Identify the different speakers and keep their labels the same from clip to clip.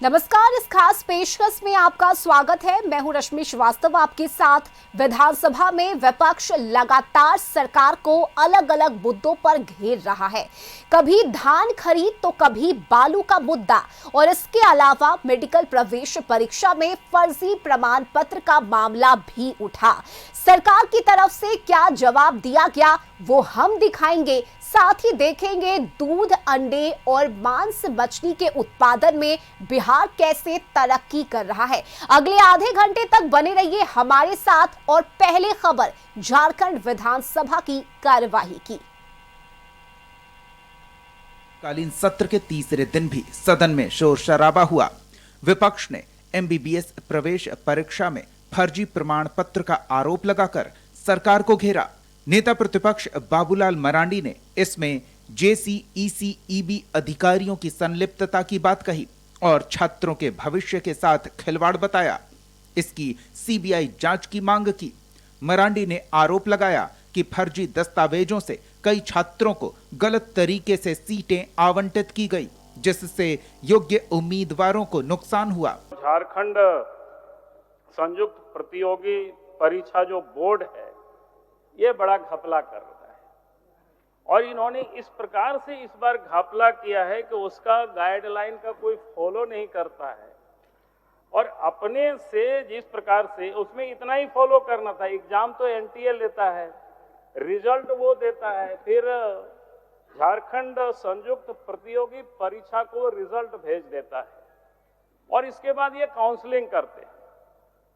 Speaker 1: नमस्कार, इस खास पेशकश में आपका स्वागत है। मैं हूं रश्मि श्रीवास्तव आपके साथ। विधानसभा में विपक्ष लगातार सरकार को अलग अलग मुद्दों पर घेर रहा है। कभी धान खरीद तो कभी बालू का मुद्दा, और इसके अलावा मेडिकल प्रवेश परीक्षा में फर्जी प्रमाण पत्र का मामला भी उठा। सरकार की तरफ से क्या जवाब दिया गया वो हम दिखाएंगे। साथ ही देखेंगे दूध, अंडे और मांस मछली के उत्पादन में बिहार कैसे तरक्की कर रहा है। अगले आधे घंटे तक बने रहिए हमारे साथ। और पहले खबर झारखंड विधानसभा की कार्यवाही की।
Speaker 2: कालीन सत्र के तीसरे दिन भी सदन में शोर शराबा हुआ। विपक्ष ने एमबीबीएस प्रवेश परीक्षा में फर्जी प्रमाण पत्र का आरोप लगाकर सरकार को घेरा। नेता प्रतिपक्ष बाबूलाल मरांडी ने इसमें जेसीईसीईबी अधिकारियों की संलिप्तता की बात कही और छात्रों के भविष्य के साथ खिलवाड़ बताया। इसकी सीबीआई जांच की मांग की। मरांडी ने आरोप लगाया कि फर्जी दस्तावेजों से कई छात्रों को गलत तरीके से सीटें आवंटित की गई, जिससे योग्य उम्मीदवारों को नुकसान हुआ।
Speaker 3: झारखंड संयुक्त प्रतियोगी परीक्षा जो बोर्ड है, ये बड़ा घपला कर रहा है और इन्होंने इस प्रकार से इस बार घपला किया है कि उसका गाइडलाइन का कोई फॉलो नहीं करता है। और अपने से जिस प्रकार से उसमें इतना ही फॉलो करना था। एग्जाम तो एनटीए लेता है, रिजल्ट वो देता है, फिर झारखंड संयुक्त प्रतियोगी परीक्षा को रिजल्ट भेज देता है और इसके बाद ये काउंसलिंग करते हैं।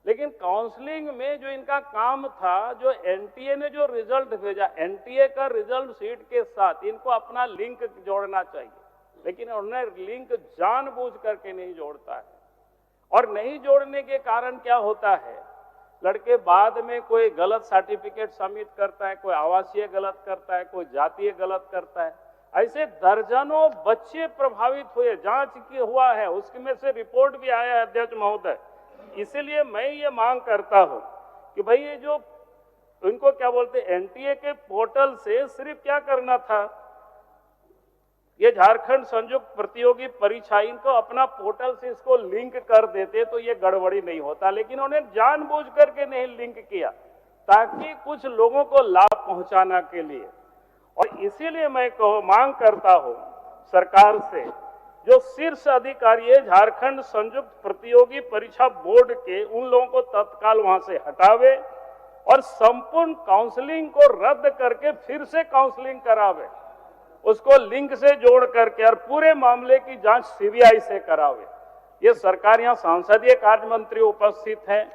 Speaker 3: लेकिन काउंसलिंग में जो इनका काम था, जो एनटीए ने जो रिजल्ट भेजा, एनटीए का रिजल्ट शीट के साथ इनको अपना लिंक जोड़ना चाहिए, लेकिन उन्होंने लिंक जानबूझ करके नहीं जोड़ता है। और नहीं जोड़ने के कारण क्या होता है, लड़के बाद में कोई गलत सर्टिफिकेट सबमिट करता है, कोई आवासीय गलत करता है, कोई जातीय गलत करता है। ऐसे दर्जनों बच्चे प्रभावित हुए, जांच की हुआ है, उसमें से रिपोर्ट भी आया है अध्यक्ष महोदय। इसीलिए मैं ये मांग करता हूं कि भाई ये जो इनको क्या बोलते एनटीए के पोर्टल से सिर्फ क्या करना था, ये झारखंड संयुक्त प्रतियोगी परीक्षा इनको अपना पोर्टल से इसको लिंक कर देते तो ये गड़बड़ी नहीं होता। लेकिन उन्होंने जानबूझ करके नहीं लिंक किया ताकि कुछ लोगों को लाभ पहुंचाना के लिए। और इसीलिए मैं मांग करता हूं सरकार से, जो शीर्ष अधिकारी है झारखंड संयुक्त प्रतियोगी परीक्षा बोर्ड के, उन लोगों को तत्काल वहां से हटावे और संपूर्ण काउंसलिंग को रद्द करके फिर से काउंसलिंग करावे, उसको लिंक से जोड़ करके, और पूरे मामले की जांच सीबीआई से करावे। ये सरकार, यहाँ संसदीय कार्य मंत्री उपस्थित हैं,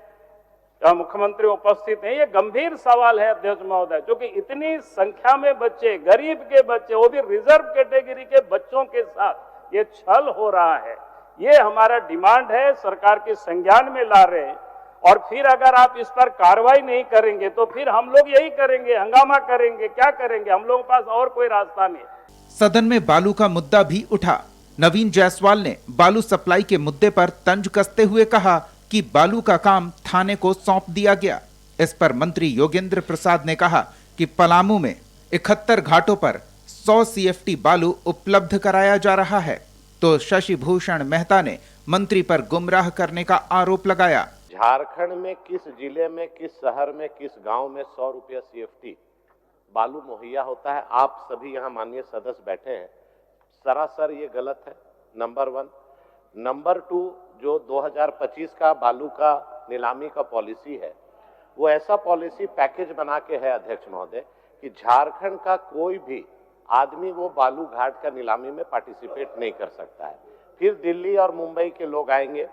Speaker 3: मुख्यमंत्री उपस्थित हैं, ये गंभीर सवाल है अध्यक्ष महोदय, क्योंकि इतनी संख्या में बच्चे, गरीब के बच्चे, वो भी रिजर्व कैटेगरी के बच्चों के साथ ये छल हो रहा है। ये हमारा डिमांड है, सरकार के संज्ञान में ला रहे हैं। और फिर अगर आप इस पर कार्रवाई नहीं करेंगे तो फिर हम लोग यही करेंगे, हंगामा करेंगे। क्या करेंगे, हम लोगों के पास और कोई रास्ता नहीं।
Speaker 2: सदन में बालू का मुद्दा भी उठा। नवीन जायसवाल ने बालू सप्लाई के मुद्दे पर तंज कसते हुए कहा कि बालू का काम थाने को सौंप दिया गया। इस पर मंत्री योगेंद्र प्रसाद ने कहा कि पलामू में 71 घाटों पर 100 सीएफटी बालू उपलब्ध कराया जा रहा है। तो शशि भूषण मेहता ने मंत्री पर गुमराह करने का आरोप लगाया।
Speaker 4: झारखंड में किस जिले में, किस शहर में, किस गांव में 100 रुपया सीएफटी बालू मुहैया होता है? आप सभी यहाँ माननीय सदस्य बैठे हैं, सरासर ये गलत है, नंबर 1। नंबर 2, जो 2025 का बालू का नीलामी का पॉलिसी है, वो ऐसा पॉलिसी पैकेज बना के है अध्यक्ष महोदय कि झारखंड का कोई भी आदमी वो बालू घाट का नीलामी में पार्टिसिपेट नहीं कर सकता है। फिर दिल्ली और मुंबई के लोग आएंगे।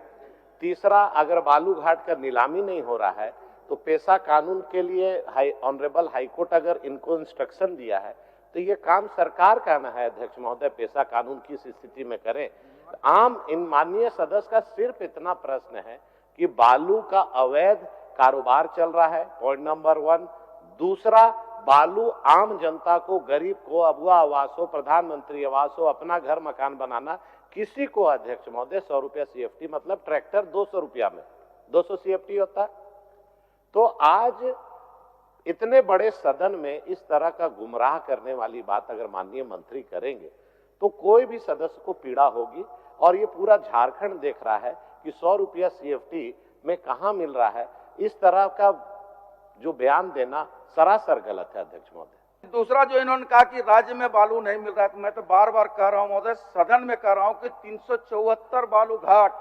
Speaker 4: तीसरा, अगर बालू घाट का नीलामी नहीं हो रहा है तो पेशा कानून के लिए ऑनरेबल हाईकोर्ट अगर इनको इंस्ट्रक्शन दिया है तो ये काम सरकार का ना है अध्यक्ष महोदय, पेशा कानून किस स्थिति में करें। आम इन माननीय सदस्य का सिर्फ इतना प्रश्न है कि बालू का अवैध कारोबार चल रहा है, पॉइंट नंबर 1। दूसरा, बालू आम जनता को, गरीब को, अबुआ आवास हो, प्रधानमंत्री आवास हो, अपना घर मकान बनाना, किसी को अध्यक्ष महोदय 100 रुपया सीएफटी, मतलब ट्रैक्टर 200 रुपया में 200 सीएफटी होता है। तो आज इतने बड़े सदन में इस तरह का गुमराह करने वाली बात अगर माननीय मंत्री करेंगे तो कोई भी सदस्य को पीड़ा होगी। और ये पूरा झारखंड देख रहा है कि 100 रुपया CFT में कहां मिल रहा है। इस तरह का जो बयान देना सरासर गलत है अध्यक्ष महोदय।
Speaker 5: दूसरा जो इन्होंने कहा कि राज्य में बालू नहीं मिल रहा है, तो मैं तो बार बार कह रहा हूं महोदय, सदन में कह रहा हूं कि 374 बालू घाट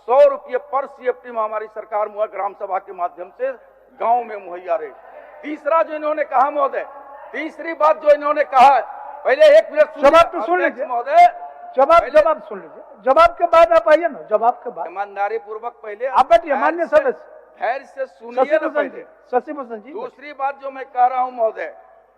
Speaker 5: 100 रुपये पर CFT में हमारी सरकार ग्राम सभा के माध्यम से गांव में मुहैया रही। तीसरा जो इन्होंने कहा महोदय, तीसरी बात जो इन्होंने कहा है, पहले एक मिनट
Speaker 6: जवाब तो सुन लीजिए
Speaker 5: महोदय,
Speaker 6: जवाब सुन लीजिए, जवाब के बाद आप आइए ना, जवाब के बाद
Speaker 5: ईमानदारी पूर्वक पहले
Speaker 6: आप बैठिए। मान्य सदस्य
Speaker 5: खैर से सुनिए ना पहले।
Speaker 6: शशिभूषण जी,
Speaker 5: दूसरी बात जो मैं कह रहा हूं महोदय,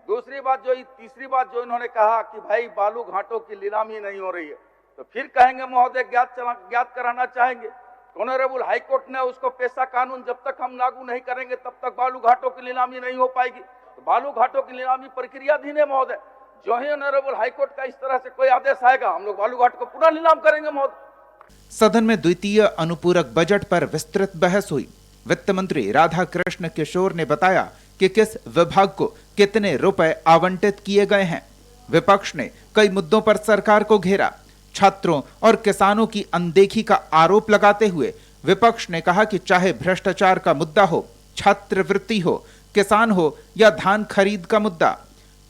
Speaker 5: दूसरी बात जो तीसरी बात जो इन्होंने कहा कि भाई बालू घाटों की नीलामी नहीं हो रही है, तो फिर कहेंगे महोदय ज्ञात कराना चाहेंगे। ऑनरेबल हाईकोर्ट ने उसको पेशा कानून जब तक हम लागू नहीं करेंगे तब तक बालू घाटों की नीलामी नहीं हो पाएगी। तो बालू घाटों की नीलामी प्रक्रियाधीन है महोदय। जो ही ऑनरेबल हाईकोर्ट का इस तरह से कोई आदेश आएगा, हम लोग बालू घाट को पुनः नीलाम करेंगे महोदय।
Speaker 2: सदन में द्वितीय अनुपूरक बजट पर विस्तृत बहस हुई। वित्त मंत्री राधा कृष्ण किशोर ने बताया कि किस विभाग को कितने रुपए आवंटित किए गए हैं। विपक्ष ने कई मुद्दों पर सरकार को घेरा। छात्रों और किसानों की अनदेखी का आरोप लगाते हुए विपक्ष ने कहा कि चाहे भ्रष्टाचार का मुद्दा हो, छात्रवृत्ति हो, किसान हो या धान खरीद का मुद्दा,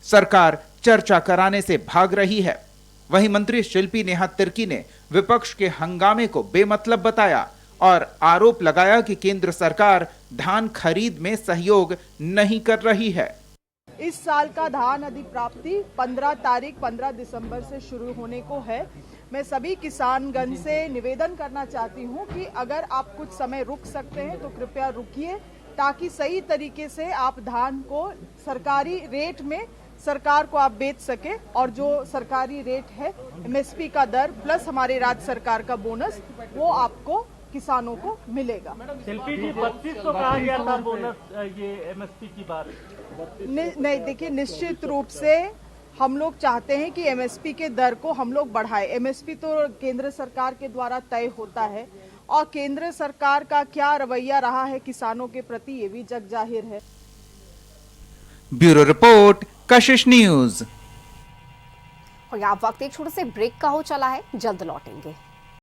Speaker 2: सरकार चर्चा कराने से भाग रही है। वहीं मंत्री शिल्पी नेहा तिर्की ने विपक्ष के हंगामे को बेमतलब बताया और आरोप लगाया कि केंद्र सरकार धान खरीद में सहयोग नहीं कर रही है।
Speaker 7: इस साल का धान अधिप्राप्ति 15 दिसंबर से शुरू होने को है। मैं सभी किसानगण से निवेदन करना चाहती हूं कि अगर आप कुछ समय रुक सकते हैं तो कृपया रुकिए, ताकि सही तरीके से आप धान को सरकारी रेट में सरकार को आप बेच सके, और जो सरकारी रेट है MSP का दर प्लस हमारे राज्य सरकार का बोनस, वो आपको किसानों को मिलेगा।
Speaker 8: शिल्पी जी 3200 कहा गया था बोनस, ये MSP की बात
Speaker 7: नहीं, देखिए निश्चित रूप से हम लोग चाहते हैं कि MSP के दर को हम लोग बढ़ाएं। MSP तो केंद्र सरकार के द्वारा तय होता है, और केंद्र सरकार का क्या रवैया रहा है किसानों के प्रति, ये भी जग जाहिर है।
Speaker 2: ब्यूरो रिपोर्ट, कशिश न्यूज।
Speaker 1: और आप वक्त एक छोटे से ब्रेक का हो चला है, जल्द लौटेंगे।